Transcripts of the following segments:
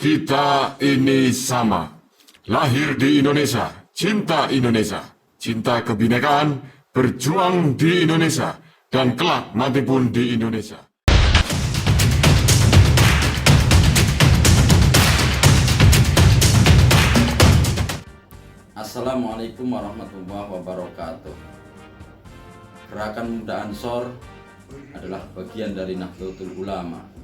Kita ini sama. Lahir di Indonesia, cinta Indonesia, cinta kebinekaan, berjuang di Indonesia, dan kelak mati pun di Indonesia. Assalamualaikum warahmatullahi wabarakatuh. Gerakan Muda Ansor adalah bagian dari Nahdlatul Ulama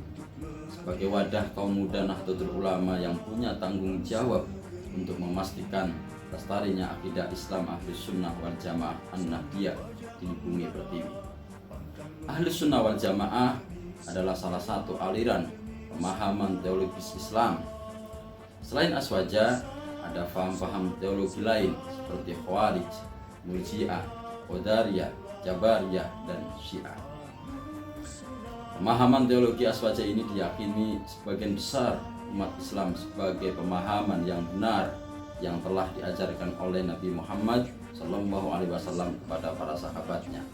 sebagai wadah kaum muda Nahdlatul Ulama yang punya tanggung jawab untuk memastikan lestarinya akidah Islam Ahlus Sunnah wal Jamaah An-Nahdiyah di bumi pertiwi. Ahlus Sunnah wal Jamaah adalah salah satu aliran pemahaman teologis Islam. Selain Aswaja, ada paham-paham teologi lain seperti Khawarij, Murji'ah, Qadariyah, Jabariyah, dan Syiah. Pemahaman teologi Aswaja ini diyakini sebagian besar umat Islam sebagai pemahaman yang benar yang telah diajarkan oleh Nabi Muhammad SAW kepada para sahabatnya.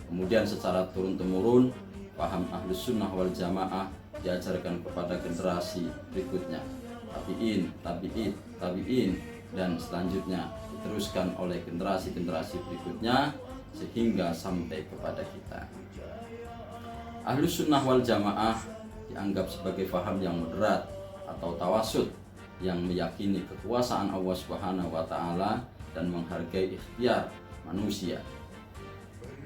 Kemudian secara turun-temurun, paham Ahlus Sunnah wal Jamaah diajarkan kepada generasi berikutnya, tabi'in, dan selanjutnya diteruskan oleh generasi-generasi berikutnya sehingga sampai kepada kita. Ahlus Sunnah wal Jamaah dianggap sebagai faham yang moderat atau tawasud yang meyakini kekuasaan Allah Subhanahu wa taala dan menghargai ikhtiar manusia.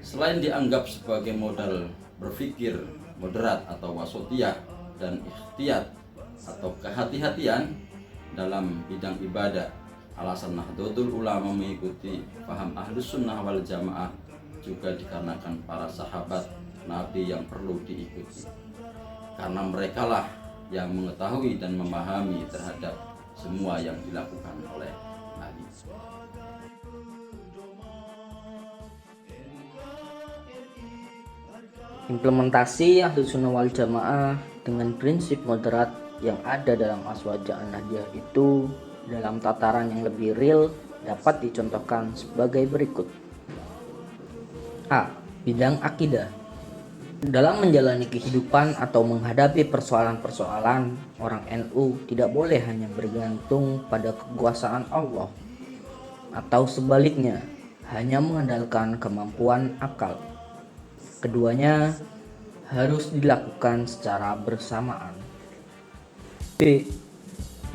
Selain dianggap sebagai modal berpikir moderat atau wasatiyah dan ikhtiyat atau kehati-hatian dalam bidang ibadah, alasan Nahdlatul Ulama mengikuti paham Ahlus Sunnah wal Jamaah juga dikarenakan para sahabat Nabi yang perlu diikuti, karena merekalah yang mengetahui dan memahami terhadap semua yang dilakukan oleh Nabi. Implementasi Ahlus Sunnah wal Jamaah dengan prinsip moderat yang ada dalam Aswaja An-Nahdiyah itu dalam tataran yang lebih real dapat dicontohkan sebagai berikut. A. Bidang akidah. Dalam menjalani kehidupan atau menghadapi persoalan-persoalan, orang NU tidak boleh hanya bergantung pada kekuasaan Allah atau sebaliknya hanya mengandalkan kemampuan akal. Keduanya harus dilakukan secara bersamaan. B.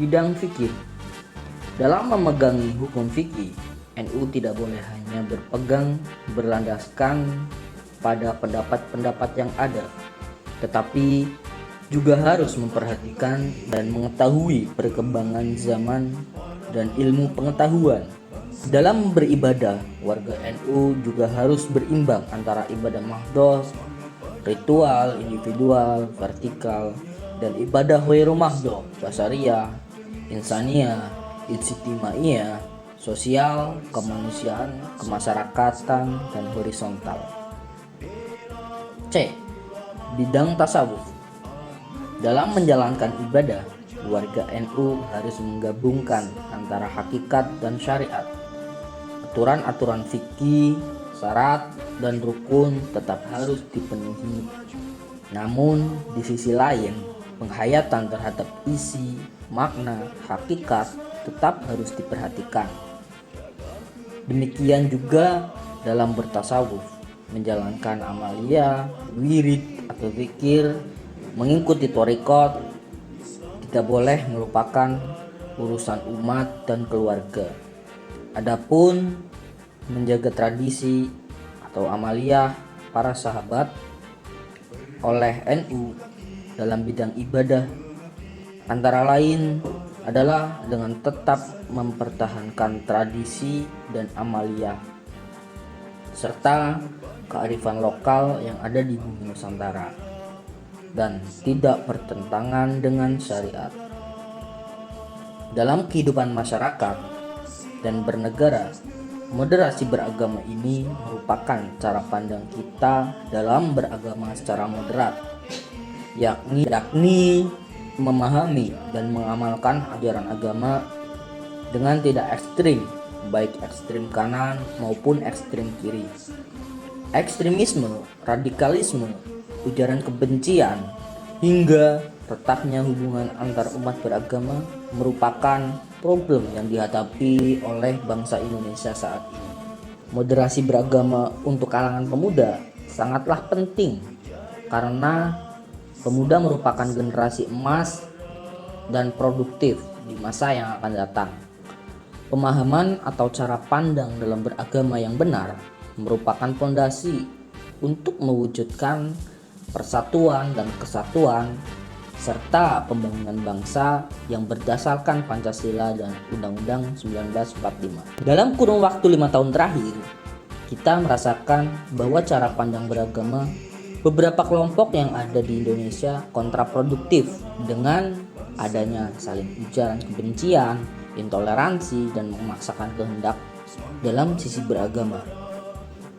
Bidang fikih. Dalam memegangi hukum fikih, NU tidak boleh hanya berlandaskan pada pendapat-pendapat yang ada, tetapi juga harus memperhatikan dan mengetahui perkembangan zaman dan ilmu pengetahuan. Dalam beribadah, warga NU juga harus berimbang antara ibadah mahdhah, ritual, individual, vertikal, dan ibadah ghairu mahdhah, basariyah, insaniyah, ijtimaiyah, sosial, kemanusiaan, kemasyarakatan, dan horizontal. C. Bidang tasawuf. Dalam menjalankan ibadah, warga NU harus menggabungkan antara hakikat dan syariat. Aturan-aturan fikih, syarat, dan rukun tetap harus dipenuhi. Namun, di sisi lain, penghayatan terhadap isi, makna, hakikat tetap harus diperhatikan. Demikian juga dalam bertasawuf, menjalankan amaliyah, wirid atau zikir, mengikuti thariqat, tidak boleh melupakan urusan umat dan keluarga. Adapun menjaga tradisi atau amaliyah para sahabat oleh NU dalam bidang ibadah antara lain adalah dengan tetap mempertahankan tradisi dan amaliyah serta kearifan lokal yang ada di bumi Nusantara dan tidak bertentangan dengan syariat. Dalam kehidupan masyarakat dan bernegara, moderasi beragama ini merupakan cara pandang kita dalam beragama secara moderat, yakni memahami dan mengamalkan ajaran agama dengan tidak ekstrim, baik ekstrim kanan maupun ekstrim kiri. Ekstremisme, radikalisme, ujaran kebencian, hingga retaknya hubungan antar umat beragama merupakan problem yang dihadapi oleh bangsa Indonesia saat ini. Moderasi beragama untuk kalangan pemuda sangatlah penting karena pemuda merupakan generasi emas dan produktif di masa yang akan datang. Pemahaman atau cara pandang dalam beragama yang benar merupakan fondasi untuk mewujudkan persatuan dan kesatuan serta pembangunan bangsa yang berdasarkan Pancasila dan Undang-Undang 1945. Dalam kurun waktu 5 tahun terakhir, kita merasakan bahwa cara pandang beragama beberapa kelompok yang ada di Indonesia kontraproduktif dengan adanya saling ujaran kebencian, intoleransi, dan memaksakan kehendak dalam sisi beragama.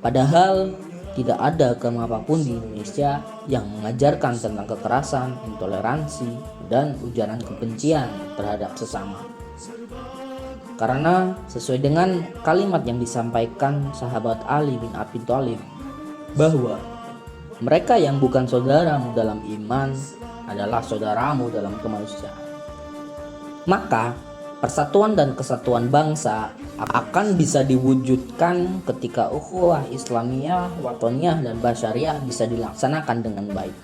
Padahal tidak ada agama apapun di Indonesia yang mengajarkan tentang kekerasan, intoleransi, dan ujaran kebencian terhadap sesama. Karena sesuai dengan kalimat yang disampaikan sahabat Ali bin Abi Thalib bahwa mereka yang bukan saudaramu dalam iman adalah saudaramu dalam kemanusiaan. Maka persatuan dan kesatuan bangsa akan bisa diwujudkan ketika ukhuwah Islamiyah, Watoniyah, dan Basyariah bisa dilaksanakan dengan baik.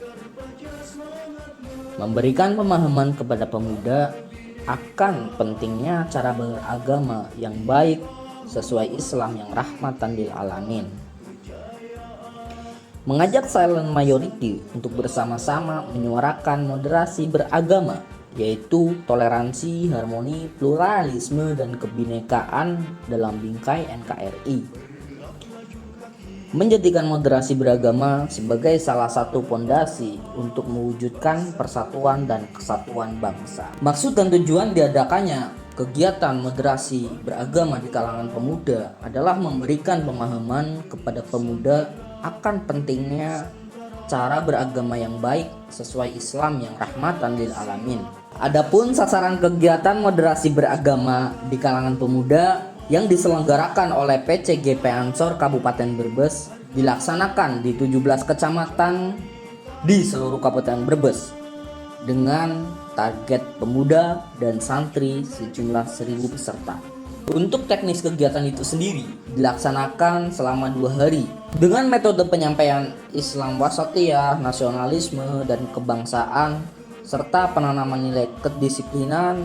Memberikan pemahaman kepada pemuda akan pentingnya cara beragama yang baik sesuai Islam yang rahmatan lil alamin. Mengajak silent majority untuk bersama-sama menyuarakan moderasi beragama, yaitu toleransi, harmoni, pluralisme, dan kebinekaan dalam bingkai NKRI. Menjadikan moderasi beragama sebagai salah satu fondasi untuk mewujudkan persatuan dan kesatuan bangsa. Maksud dan tujuan diadakannya kegiatan moderasi beragama di kalangan pemuda adalah memberikan pemahaman kepada pemuda akan pentingnya cara beragama yang baik sesuai Islam yang rahmatan lil alamin. Adapun sasaran kegiatan moderasi beragama di kalangan pemuda yang diselenggarakan oleh PCGP Ansor Kabupaten Brebes dilaksanakan di 17 kecamatan di seluruh Kabupaten Brebes dengan target pemuda dan santri sejumlah 1.000 peserta. Untuk teknis kegiatan itu sendiri dilaksanakan selama 2 hari dengan metode penyampaian Islam wasatiyah, nasionalisme, dan kebangsaan, serta penanaman nilai kedisiplinan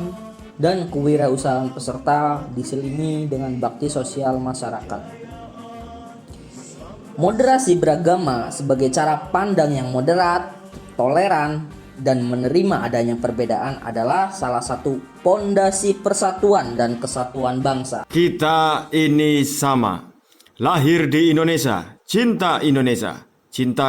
dan kewirausahaan peserta diselingi dengan bakti sosial masyarakat. Moderasi beragama sebagai cara pandang yang moderat, toleran, dan menerima adanya perbedaan adalah salah satu pondasi persatuan dan kesatuan bangsa. Kita ini sama. Lahir di Indonesia, cinta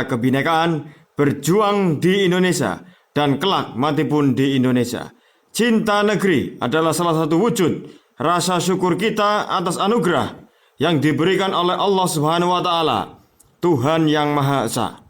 kebinekaan, berjuang di Indonesia, dan kelak mati pun di Indonesia. Cinta negeri adalah salah satu wujud rasa syukur kita atas anugerah yang diberikan oleh Allah Subhanahu wa taala, Tuhan yang Maha Esa.